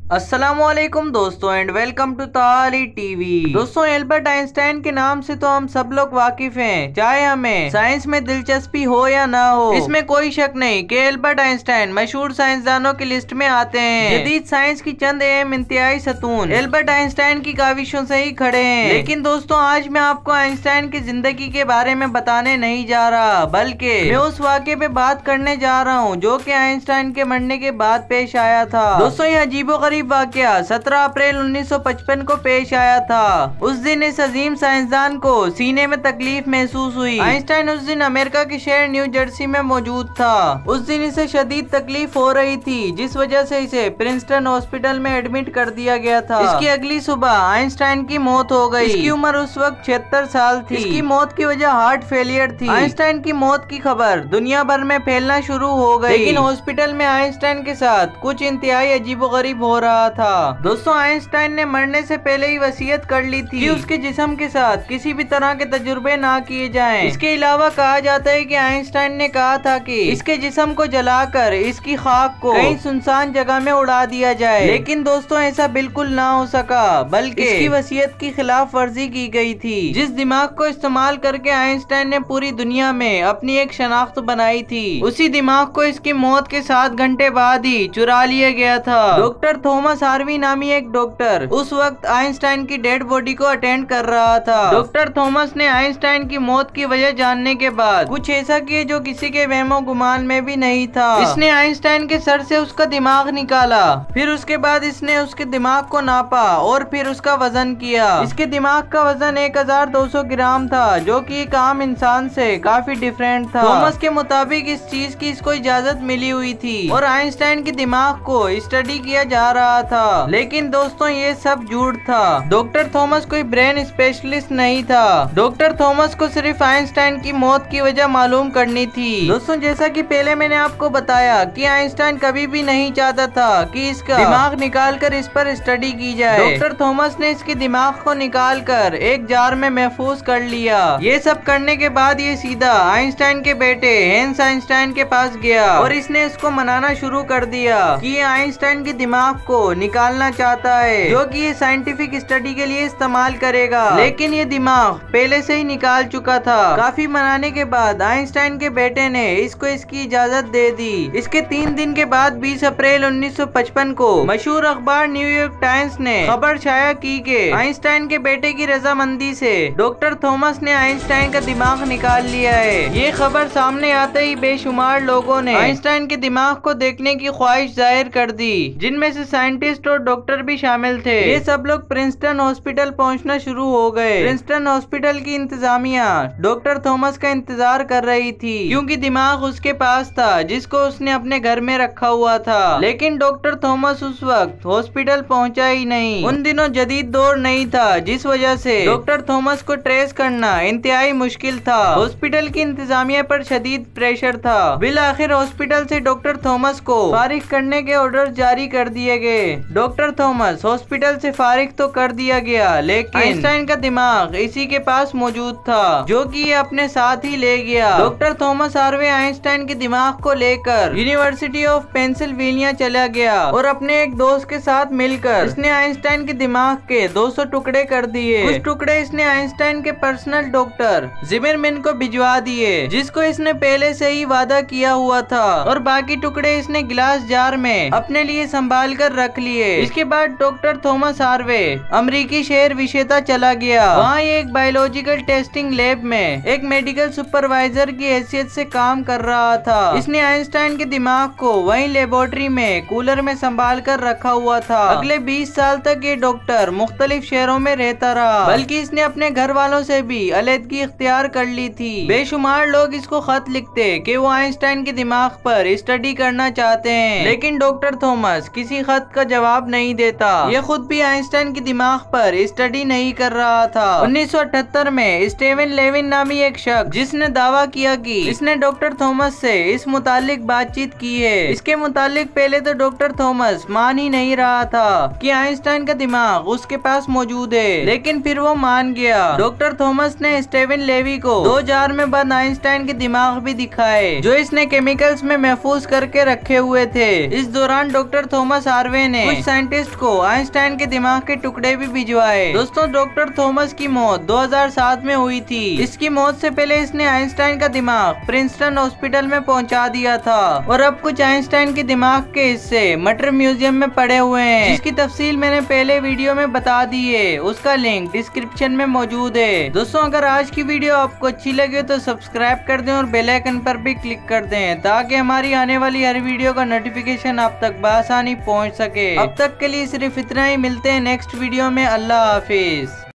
अस्सलामुअलैकुम दोस्तों and welcome to ताली टीवी। दोस्तों, एल्बर्ट आइंस्टाइन के नाम से तो हम सब लोग वाकिफ हैं, चाहे हमें साइंस में दिलचस्पी हो या ना हो। इसमें कोई शक नहीं कि एल्बर्ट आइंस्टाइन मशहूर साइंसदानों की लिस्ट में आते हैं। जदीद साइंस की चंद अहम इंतहाई सतून एल्बर्ट आइंस्टाइन की काविशों से ही खड़े हैं। लेकिन दोस्तों, आज मैं आपको आइंस्टाइन की जिंदगी के बारे में बताने नहीं जा रहा, बल्कि मैं उस वाक़े पे बात करने जा रहा हूँ जो कि आइंस्टाइन के मरने के बाद पेश आया था। दोस्तों, यह अजीबोगरीब वाकया 17 अप्रैल 1955 को पेश आया था। उस दिन इस अजीम साइंसदान को सीने में तकलीफ महसूस हुई। आइंस्टाइन उस दिन अमेरिका के शहर न्यू जर्सी में मौजूद था। उस दिन इसे शदीद तकलीफ हो रही थी, जिस वजह से इसे प्रिंसटन हॉस्पिटल में एडमिट कर दिया गया था। इसकी अगली सुबह आइंस्टाइन की मौत हो गई। इसकी उम्र उस वक्त 76 साल थी। इसकी मौत की वजह हार्ट फेलियर थी। आइंस्टाइन की मौत की खबर दुनिया भर में फैलना शुरू हो गई, लेकिन हॉस्पिटल में आइंस्टाइन के साथ कुछ इंतहाई अजीबोगरीब हो रहा था। दोस्तों, आइंस्टाइन ने मरने से पहले ही वसीयत कर ली थी कि उसके जिस्म के साथ किसी भी तरह के तजुर्बे ना किए जाएं। इसके अलावा कहा जाता है कि आइंस्टाइन ने कहा था कि इसके जिस्म को जलाकर इसकी खाक को कहीं सुनसान जगह में उड़ा दिया जाए। लेकिन दोस्तों, ऐसा बिल्कुल ना हो सका, बल्कि इसकी वसीयत की खिलाफ वर्जी की गई थी। जिस दिमाग को इस्तेमाल करके आइंस्टाइन ने पूरी दुनिया में अपनी एक शनाख्त बनाई थी, उसी दिमाग को इसकी मौत के 7 घंटे बाद ही चुरा लिया गया था। डॉक्टर थॉमस हार्वी नामी एक डॉक्टर उस वक्त आइंस्टाइन की डेड बॉडी को अटेंड कर रहा था। डॉक्टर थॉमस ने आइंस्टाइन की मौत की वजह जानने के बाद कुछ ऐसा किया जो किसी के वहमो गुमान में भी नहीं था। इसने आइंस्टाइन के सर से उसका दिमाग निकाला, फिर उसके बाद इसने उसके दिमाग को नापा और फिर उसका वजन किया। इसके दिमाग का वजन 1200 ग्राम था, जो कि एक आम इंसान से काफी डिफरेंट था। थॉमस के मुताबिक इस चीज की इसको इजाजत मिली हुई थी और आइंस्टाइन के दिमाग को स्टडी किया जा रहा था। लेकिन दोस्तों, ये सब झूठ था। डॉक्टर थॉमस कोई ब्रेन स्पेशलिस्ट नहीं था। डॉक्टर थॉमस को सिर्फ आइंस्टाइन की मौत की वजह मालूम करनी थी। दोस्तों, जैसा कि पहले मैंने आपको बताया कि आइंस्टाइन कभी भी नहीं चाहता था कि इसका दिमाग निकालकर इस पर स्टडी की जाए। डॉक्टर थॉमस ने इसके दिमाग को निकालकर एक जार में महफूज कर लिया। ये सब करने के बाद ये सीधा आइंस्टाइन के बेटे हेंस आइंस्टाइन के पास गया और इसने इसको मनाना शुरू कर दिया कि ये आइंस्टाइन के दिमाग को निकालना चाहता है, जो कि ये साइंटिफिक स्टडी के लिए इस्तेमाल करेगा। लेकिन ये दिमाग पहले से ही निकाल चुका था। काफी मनाने के बाद आइंस्टाइन के बेटे ने इसको इसकी इजाजत दे दी। इसके 3 दिन के बाद 20 अप्रैल 1955 को मशहूर अखबार न्यूयॉर्क टाइम्स ने खबर शाया की कि आइंस्टाइन के बेटे की रजामंदी से डॉक्टर थॉमस ने आइंस्टाइन का दिमाग निकाल लिया है। ये खबर सामने आते ही बेशुमार लोगों ने आइंस्टाइन के दिमाग को देखने की ख्वाहिश जाहिर कर दी, जिनमें से साइंटिस्ट और डॉक्टर भी शामिल थे। ये सब लोग प्रिंसटन हॉस्पिटल पहुंचना शुरू हो गए। प्रिंसटन हॉस्पिटल की इंतजामिया डॉक्टर थॉमस का इंतजार कर रही थी, क्योंकि दिमाग उसके पास था जिसको उसने अपने घर में रखा हुआ था। लेकिन डॉक्टर थॉमस उस वक्त हॉस्पिटल पहुंचा ही नहीं। उन दिनों जदीद दौर नहीं था, जिस वजह से डॉक्टर थॉमस को ट्रेस करना इंतहाई मुश्किल था। हॉस्पिटल की इंतजामिया पर शदीद प्रेशर था। बिल आखिर हॉस्पिटल से डॉक्टर थॉमस को फारिग करने के ऑर्डर जारी कर दिए गए। डॉक्टर थॉमस हॉस्पिटल से फारिग तो कर दिया गया, लेकिन आइंस्टाइन का दिमाग इसी के पास मौजूद था, जो कि ये अपने साथ ही ले गया। डॉक्टर थॉमस हार्वे आइंस्टाइन के दिमाग को लेकर यूनिवर्सिटी ऑफ पेंसिल्वेनिया चला गया और अपने एक दोस्त के साथ मिलकर इसने आइंस्टाइन के दिमाग के 200 टुकड़े कर दिए। कुछ टुकड़े इसने आइंस्टाइन के पर्सनल डॉक्टर जिमरमैन को भिजवा दिए, जिसको इसने पहले से ही वादा किया हुआ था, और बाकी टुकड़े इसने गिलास जार में अपने लिए संभाल कर रख लिए। इसके बाद डॉक्टर थॉमस हार्वे अमेरिकी शहर विशेता चला गया। वहाँ एक बायोलॉजिकल टेस्टिंग लैब में एक मेडिकल सुपरवाइजर की हैसियत से काम कर रहा था। इसने आइंस्टाइन के दिमाग को वहीं लेबोरेटरी में कूलर में संभाल कर रखा हुआ था। अगले 20 साल तक ये डॉक्टर मुख्तलिफ शहरों में रहता रहा, बल्कि इसने अपने घर वालों से भी अलहदगी इख्तियार कर ली थी। बेशुमार लोग इसको खत लिखते कि वो आइंस्टाइन के दिमाग पर स्टडी करना चाहते हैं, लेकिन डॉक्टर थॉमस किसी खत का जवाब नहीं देता। ये खुद भी आइंस्टाइन के दिमाग पर स्टडी नहीं कर रहा था। 1978 में स्टीवन लेविन नामी एक शख्स, जिसने दावा किया कि इसने डॉक्टर थॉमस से इस मुतालिक बातचीत की है। इसके मुतालिक पहले तो डॉक्टर थॉमस मान ही नहीं रहा था कि आइंस्टाइन का दिमाग उसके पास मौजूद है, लेकिन फिर वो मान गया। डॉक्टर थॉमस ने स्टीवन लेवी को 2 जार में बंद आइंस्टाइन के दिमाग भी दिखाए, जो इसने केमिकल्स में महफूज करके रखे हुए थे। इस दौरान डॉक्टर थॉमस हार्वे सर्वे ने कुछ साइंटिस्ट को आइंस्टाइन के दिमाग के टुकड़े भी भिजवाए। दोस्तों, डॉक्टर थॉमस की मौत 2007 में हुई थी। इसकी मौत से पहले इसने आइंस्टाइन का दिमाग प्रिंसटन हॉस्पिटल में पहुंचा दिया था और अब कुछ आइंस्टाइन के दिमाग के हिस्से मटर म्यूजियम में पड़े हुए हैं, जिसकी तफसील मैंने पहले वीडियो में बता दी है। उसका लिंक डिस्क्रिप्शन में मौजूद है। दोस्तों, अगर आज की वीडियो आपको अच्छी लगे तो सब्सक्राइब कर दें और बेल आइकन पर भी क्लिक कर दें ताकि हमारी आने वाली हर वीडियो का नोटिफिकेशन आप तक बआसानी पहुंच सके। अब तक के लिए सिर्फ इतना ही। मिलते हैं नेक्स्ट वीडियो में। अल्लाह हाफिज।